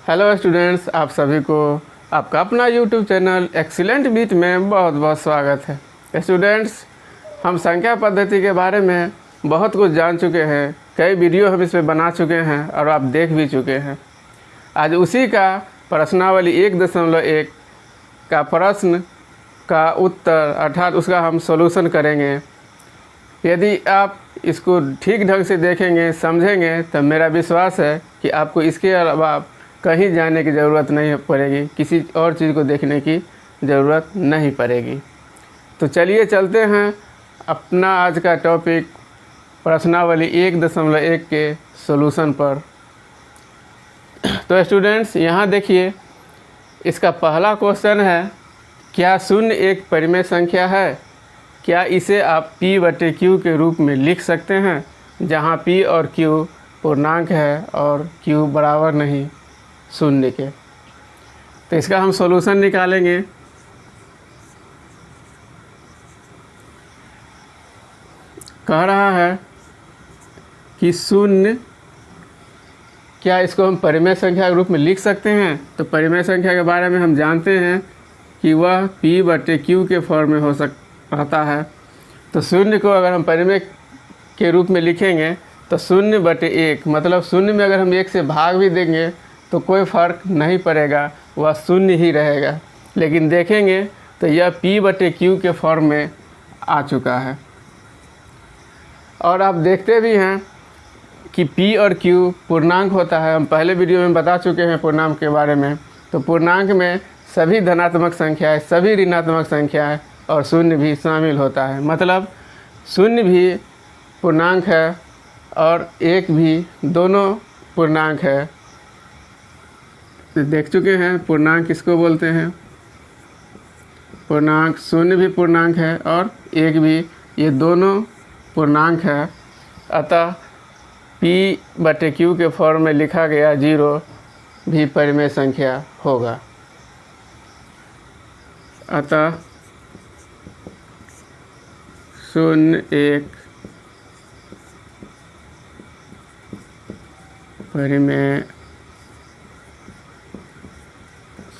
Hello students, आप सभी को आपका अपना यूट्यूब चैनल एक्सीलेंट बीट में बहुत बहुत स्वागत है। स्टूडेंट्स, हम संख्या पद्धति के बारे में बहुत कुछ जान चुके हैं, कई वीडियो हम इस पर बना चुके हैं और आप देख भी चुके हैं। आज उसी का प्रश्नावली 1.1 का प्रश्न का उत्तर अर्थात उसका हम सॉल्यूशन करेंगे। यदि आप इसको ठीक ढंग से देखेंगे, समझेंगे, तो मेरा विश्वास है कि आपको इसके अलावा कहीं जाने की ज़रूरत नहीं पड़ेगी, किसी और चीज़ को देखने की ज़रूरत नहीं पड़ेगी। तो चलिए चलते हैं अपना आज का टॉपिक प्रश्नावली 1.1 के सॉल्यूशन पर। तो स्टूडेंट्स, यहाँ देखिए, इसका पहला क्वेश्चन है, क्या शून्य एक परिमेय संख्या है? क्या इसे आप p/q के रूप में लिख सकते हैं, जहाँ p और q पूर्णांक है और q बराबर नहीं शून्य के? तो इसका हम सॉल्यूशन निकालेंगे। कह रहा है कि शून्य, क्या इसको हम परिमेय संख्या के रूप में लिख सकते हैं? तो परिमेय संख्या के बारे में हम जानते हैं कि वह p/q के फॉर्म में रहता है। तो शून्य को अगर हम परिमेय के रूप में लिखेंगे तो 0/1, मतलब शून्य में अगर हम 1 से भाग भी देंगे तो कोई फ़र्क नहीं पड़ेगा, वह शून्य ही रहेगा। लेकिन देखेंगे तो यह p/q के फॉर्म में आ चुका है। और आप देखते भी हैं कि p और q पूर्णांक होता है। हम पहले वीडियो में बता चुके हैं पूर्णांक के बारे में। तो पूर्णांक में सभी धनात्मक संख्याएं, सभी ऋणात्मक संख्याएं और शून्य भी शामिल होता है। मतलब शून्य भी पूर्णांक है और 1 भी, दोनों पूर्णांक है। तो देख चुके हैं पूर्णांक किसको बोलते हैं। पूर्णांक शून्य भी पूर्णांक है और 1 भी, ये दोनों पूर्णांक है। अतः p/q के फॉर्म में लिखा गया 0 भी परिमेय संख्या होगा। अतः 0 एक परिमेय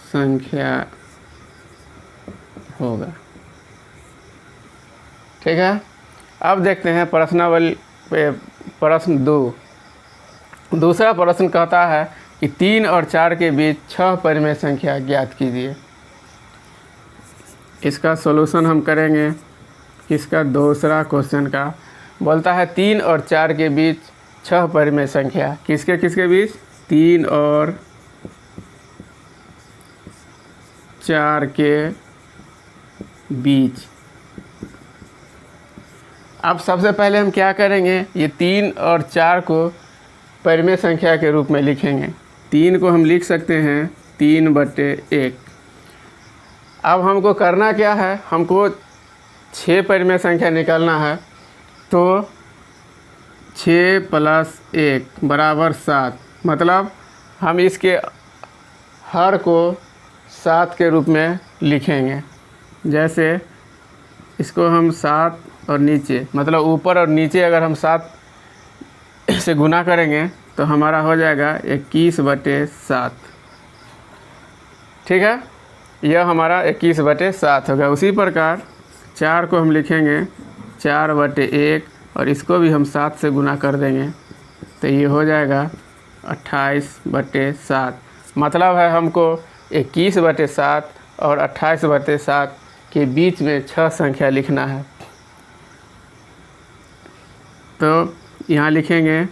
संख्या होगा। ठीक है, अब देखते हैं प्रश्नावली पे प्रश्न 2। दूसरा प्रश्न कहता है कि 3 और 4 के बीच 6 परिमेय संख्या ज्ञात कीजिए। इसका सॉल्यूशन हम करेंगे। किसका? दूसरा क्वेश्चन का। बोलता है 3 और 4 के बीच 6 परिमेय संख्या। किसके किसके बीच? 3 और 4 के बीच। अब सबसे पहले हम क्या करेंगे, ये 3 और 4 को परिमेय संख्या के रूप में लिखेंगे। 3 को हम लिख सकते हैं 3/1। अब हमको करना क्या है, हमको 6 परिमेय संख्या निकालना है। तो 6 + 1 = 7। मतलब हम इसके हर को 7 के रूप में लिखेंगे। जैसे इसको हम 7 और नीचे, मतलब ऊपर और नीचे अगर हम 7 से गुना करेंगे तो हमारा हो जाएगा 21/7। ठीक है, यह हमारा 21/7 होगा। उसी प्रकार 4 को हम लिखेंगे 4/1 और इसको भी हम 7 से गुना कर देंगे तो ये हो जाएगा 28/7। मतलब है हमको 21/7 और 28/7 के बीच में 6 संख्या लिखना है। तो यहाँ लिखेंगे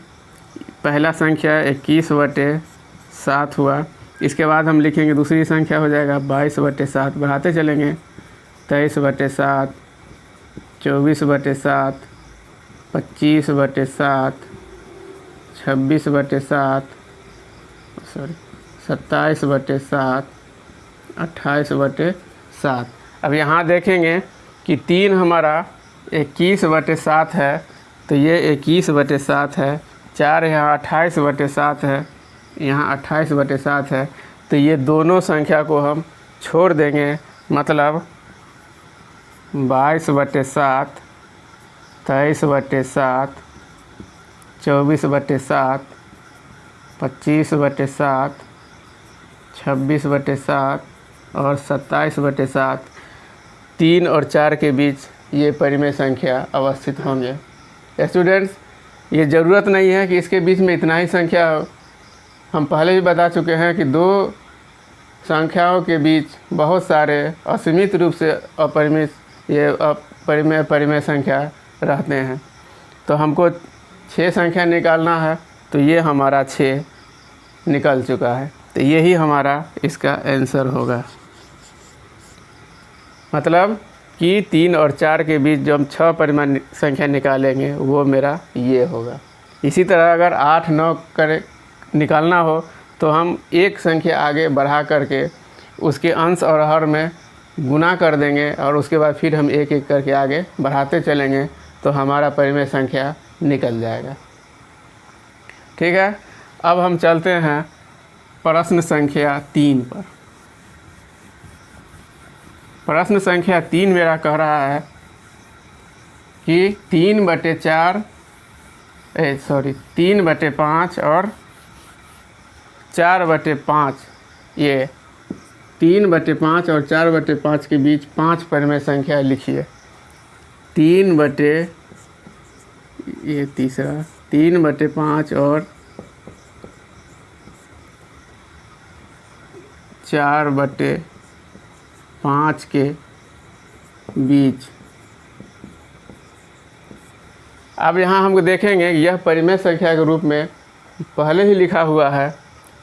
पहला संख्या 21/7 हुआ। इसके बाद हम लिखेंगे दूसरी संख्या हो जाएगा 22/7। बढ़ाते चलेंगे 23/7, 24/7, 25/7, 26/7, 27/7, 28/7। अब यहाँ देखेंगे कि 3 हमारा 21/7 है, तो ये 21/7 है। 4 यहाँ 28/7 है, यहाँ 28/7 है। तो ये दोनों संख्या को हम छोड़ देंगे। मतलब 22/7, 23/7, 24/7, 25/7, 26/7 और 27/7 3 और 4 के बीच ये परिमेय संख्या अवस्थित होंगे। स्टूडेंट्स, ये ज़रूरत नहीं है कि इसके बीच में इतना ही संख्या हो। हम पहले ही बता चुके हैं कि दो संख्याओं के बीच बहुत सारे असीमित रूप से अपरिमित ये परिमेय संख्या रहते हैं। तो हमको 6 संख्या निकालना है, तो ये हमारा 6 निकल चुका है। तो यही हमारा इसका आंसर होगा। मतलब कि 3 और 4 के बीच जो हम 6 परिमेय संख्या निकालेंगे वो मेरा ये होगा। इसी तरह अगर 8, 9 करे निकालना हो तो हम एक संख्या आगे बढ़ा करके उसके अंश और हर में गुना कर देंगे और उसके बाद फिर हम एक एक करके आगे बढ़ाते चलेंगे, तो हमारा परिमेय संख्या निकल जाएगा। ठीक है, अब हम चलते हैं प्रश्न संख्या 3 पर। प्रश्न संख्या 3 मेरा कह रहा है कि 3/5 और 4/5, ये 3/5 और 4/5 के बीच 5 परिमेय संख्या लिखिए। 3/5 और 4/5 के बीच। अब यहाँ हमको देखेंगे कि यह परिमेय संख्या के रूप में पहले ही लिखा हुआ है,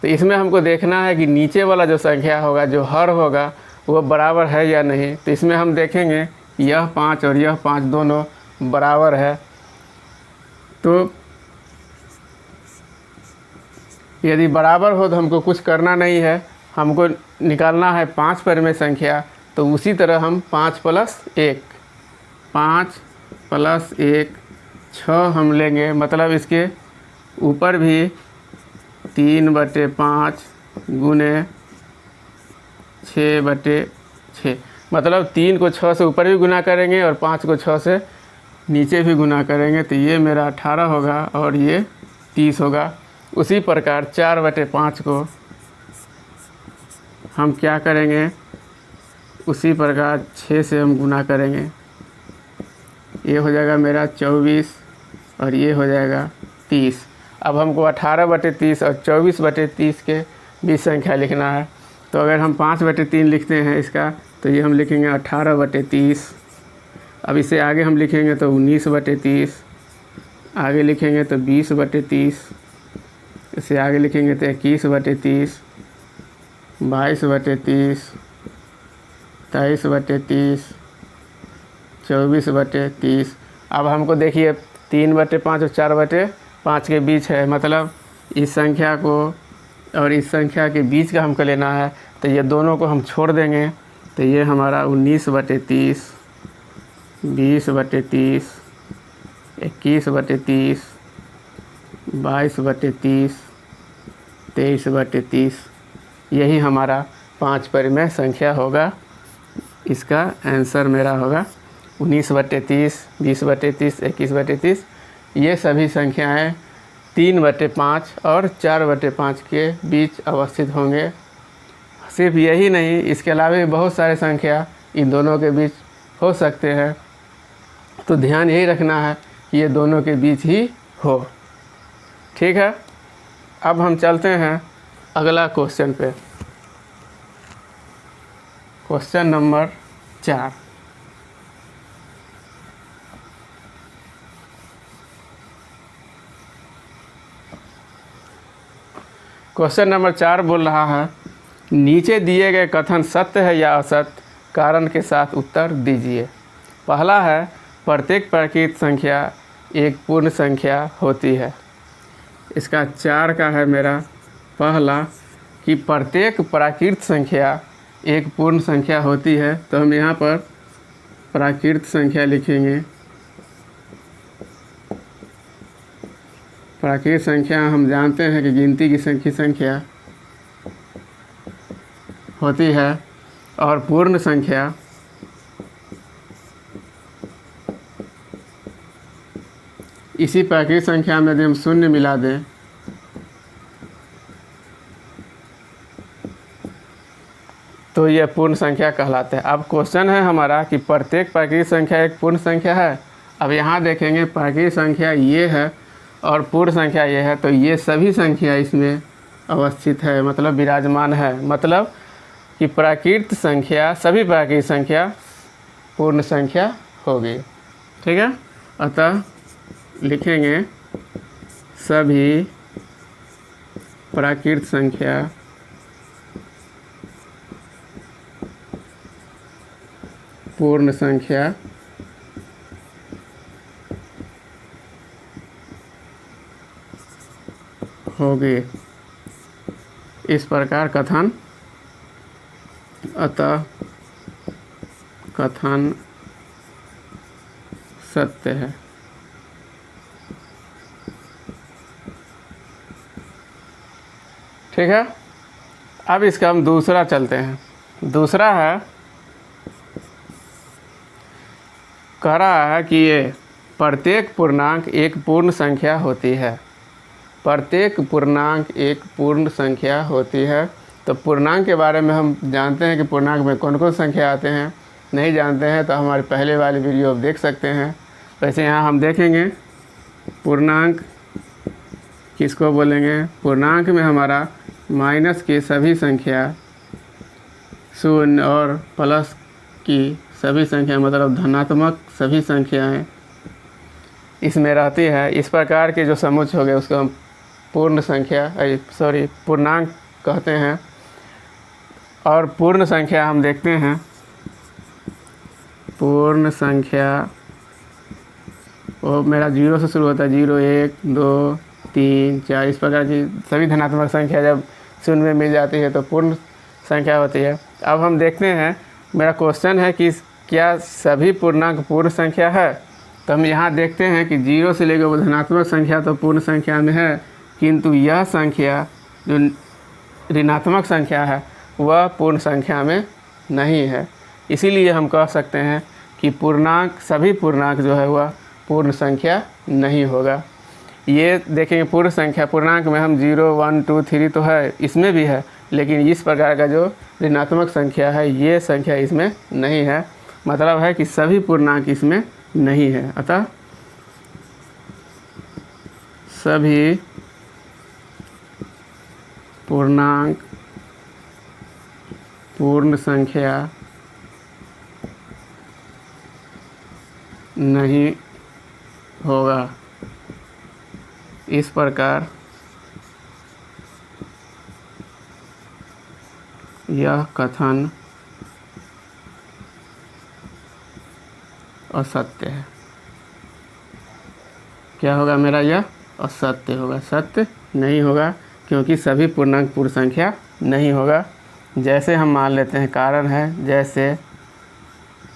तो इसमें हमको देखना है कि नीचे वाला जो संख्या होगा, जो हर होगा, वो बराबर है या नहीं। तो इसमें हम देखेंगे कि यह 5 और यह 5 दोनों बराबर है। तो यदि बराबर हो तो हमको कुछ करना नहीं है, हमको निकालना है 5 परिमेय संख्या। तो उसी तरह हम 5 + 1 6 हम लेंगे। मतलब इसके ऊपर भी 3/5 गुने 6/6, मतलब 3 को 6 से ऊपर भी गुना करेंगे और 5 को 6 से नीचे भी गुना करेंगे। तो ये मेरा 18 होगा और ये 30 होगा। उसी प्रकार 4/5 को हम क्या करेंगे, उसी प्रकार 6 से हम गुना करेंगे। ये हो जाएगा मेरा 24 और ये हो जाएगा 30। अब हमको 18/30 और 24/30 के बीच संख्या लिखना है। तो अगर हम 5/3 लिखते हैं इसका, तो ये हम लिखेंगे 18/30। अब इसे आगे हम लिखेंगे तो 19/30, आगे लिखेंगे तो 20/30, इसे आगे लिखेंगे तो 21/30, 22/30, 23/30, 24/30। अब हमको देखिए 3/5 और 4/5 के बीच है, मतलब इस संख्या को और इस संख्या के बीच का हमको लेना है। तो ये दोनों को हम छोड़ देंगे। तो ये हमारा 19/30, 20/30, 21/30, 22/30, 23/30, यही हमारा 5 परिमेय संख्या होगा। इसका आंसर मेरा होगा 19/30, 20/30, 21/30। ये सभी संख्याएं 3/5 और 4/5 के बीच अवस्थित होंगे। सिर्फ यही नहीं, इसके अलावा भी बहुत सारे संख्या इन दोनों के बीच हो सकते हैं। तो ध्यान यही रखना है कि ये दोनों के बीच ही हो। ठीक है, अब हम चलते हैं अगला क्वेश्चन पे। Question number 4। क्वेश्चन नंबर 4 बोल रहा है, नीचे दिए गए कथन सत्य है या असत्य, कारण के साथ उत्तर दीजिए। पहला है, प्रत्येक प्राकृत संख्या एक पूर्ण संख्या होती है। इसका 4 का है मेरा पहला कि प्रत्येक प्राकृत संख्या एक पूर्ण संख्या होती है। तो हम यहाँ पर प्राकृत संख्या लिखेंगे। प्राकृत संख्या हम जानते हैं कि गिनती की संख्या होती है, और पूर्ण संख्या इसी प्राकृत संख्या में यदि हम शून्य मिला दें तो ये पूर्ण संख्या कहलाते हैं। अब क्वेश्चन है हमारा कि प्रत्येक प्राकृतिक संख्या एक पूर्ण संख्या है। अब यहाँ देखेंगे प्राकृतिक संख्या ये है और पूर्ण संख्या ये है, तो ये सभी संख्या इसमें अवस्थित है, मतलब विराजमान है। मतलब कि प्राकृत संख्या, सभी प्राकृतिक संख्या पूर्ण संख्या होगी। ठीक है, अतः लिखेंगे सभी प्राकृत संख्या पूर्ण संख्या होगी। इस प्रकार कथन, अतः कथन सत्य है। ठीक है, अब इसका हम दूसरा चलते हैं। दूसरा है, कह रहा है कि ये प्रत्येक पूर्णांक एक पूर्ण संख्या होती है। प्रत्येक पूर्णांक एक पूर्ण संख्या होती है। तो पूर्णांक के बारे में हम जानते हैं कि पूर्णांक में कौन कौन संख्या आते हैं। नहीं जानते हैं तो हमारे पहले वाली वीडियो आप देख सकते हैं। वैसे यहाँ हम देखेंगे पूर्णांक किसको बोलेंगे। पूर्णांक में हमारा माइनस की सभी संख्या, शून्य और प्लस की सभी संख्या, मतलब धनात्मक सभी संख्याएं इसमें रहती है। इस प्रकार के जो समुच्चय हो गए उसको हम पूर्ण संख्या पूर्णांक कहते हैं। और पूर्ण संख्या हम देखते हैं, पूर्ण संख्या वो मेरा 0 से शुरू होता है। 0, 1, 2, 3, 4 इस प्रकार की सभी धनात्मक संख्या जब शून्य में मिल जाती है तो पूर्ण संख्या होती है। अब हम देखते हैं, मेरा क्वेश्चन है कि क्या सभी पूर्णांक पूर्ण संख्या है। तो हम यहाँ देखते हैं कि 0 से लेकर वो धनात्मक संख्या तो पूर्ण संख्या में है, किंतु यह संख्या जो ऋणात्मक संख्या है वह पूर्ण संख्या में नहीं है। इसीलिए हम कह सकते हैं कि पूर्णांक, सभी पूर्णांक जो है वह पूर्ण संख्या नहीं होगा। ये देखेंगे पूर्ण संख्या, पूर्णांक में हम 0, 1, 2, 3 तो है, इसमें भी है, लेकिन इस प्रकार का जो ऋणात्मक संख्या है ये संख्या इसमें नहीं है। मतलब है कि सभी पूर्णांक इसमें नहीं है। अतः सभी पूर्णांक पूर्ण संख्या नहीं होगा। इस प्रकार यह कथन असत्य है। क्या होगा मेरा, यह असत्य होगा, सत्य नहीं होगा, क्योंकि सभी पूर्णांक पूर्ण संख्या नहीं होगा। जैसे हम मान लेते हैं, कारण है जैसे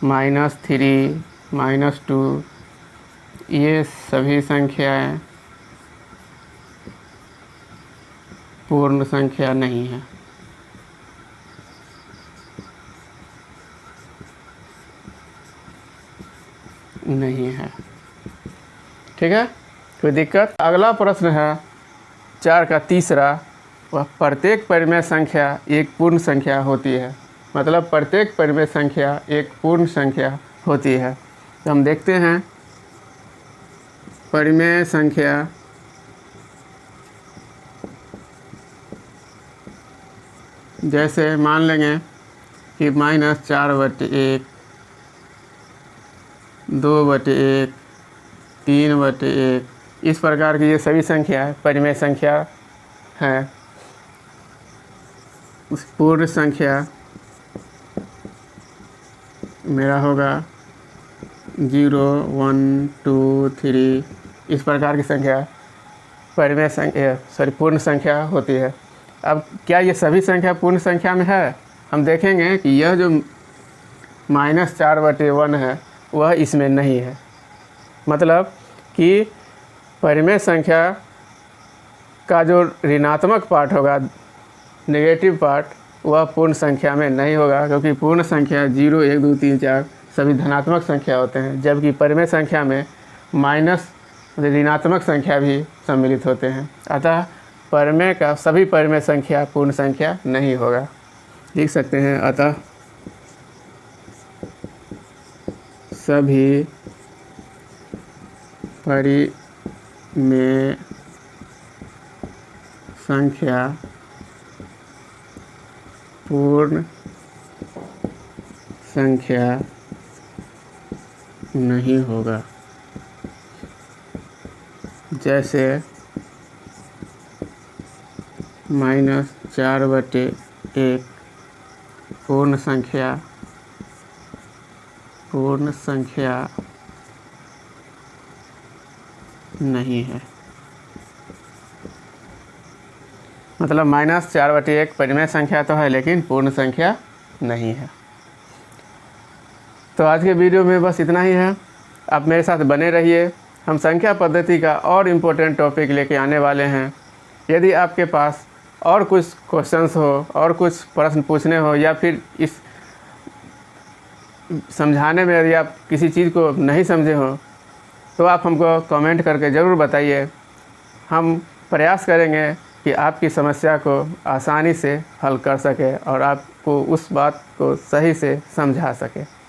-3, -2 ये सभी संख्याएं पूर्ण संख्या नहीं है। नहीं है। ठीक है, कोई दिक्कत। अगला प्रश्न है 4 का तीसरा, वह प्रत्येक परिमेय संख्या एक पूर्ण संख्या होती है। मतलब प्रत्येक परिमेय संख्या एक पूर्ण संख्या होती है। तो हम देखते हैं परिमेय संख्या जैसे मान लेंगे कि -4/1, 2/1, 3/1 इस प्रकार की ये सभी संख्या है, परिमेय संख्या है। उस पूर्ण संख्या मेरा होगा 0, 1, 2, 3 इस प्रकार की संख्या परिमेय संख्या पूर्ण संख्या होती है। अब क्या ये सभी संख्या पूर्ण संख्या में है। हम देखेंगे कि यह जो -4/1 है वह इसमें नहीं है। मतलब कि परिमेय संख्या का जो ऋणात्मक पार्ट होगा, नेगेटिव पार्ट, वह पूर्ण संख्या में नहीं होगा, क्योंकि पूर्ण संख्या 0, 1, 2, 3, 4 सभी धनात्मक संख्या होते हैं, जबकि परिमेय संख्या में माइनस ऋणात्मक संख्या भी सम्मिलित होते हैं। अतः परिमेय का सभी परिमेय संख्या पूर्ण संख्या नहीं होगा। लिख सकते हैं अतः सभी परिमेय संख्या पूर्ण संख्या नहीं होगा। जैसे -4/1 पूर्ण संख्या नहीं है। मतलब -4/1 परिमेय संख्या तो है लेकिन पूर्ण संख्या नहीं है। तो आज के वीडियो में बस इतना ही है। आप मेरे साथ बने रहिए, हम संख्या पद्धति का और इम्पोर्टेंट टॉपिक लेके आने वाले हैं। यदि आपके पास और कुछ क्वेश्चंस हो और कुछ प्रश्न पूछने हो या फिर इस समझाने में यदि आप किसी चीज़ को नहीं समझे हो तो आप हमको कमेंट करके ज़रूर बताइए। हम प्रयास करेंगे कि आपकी समस्या को आसानी से हल कर सके और आपको उस बात को सही से समझा सके।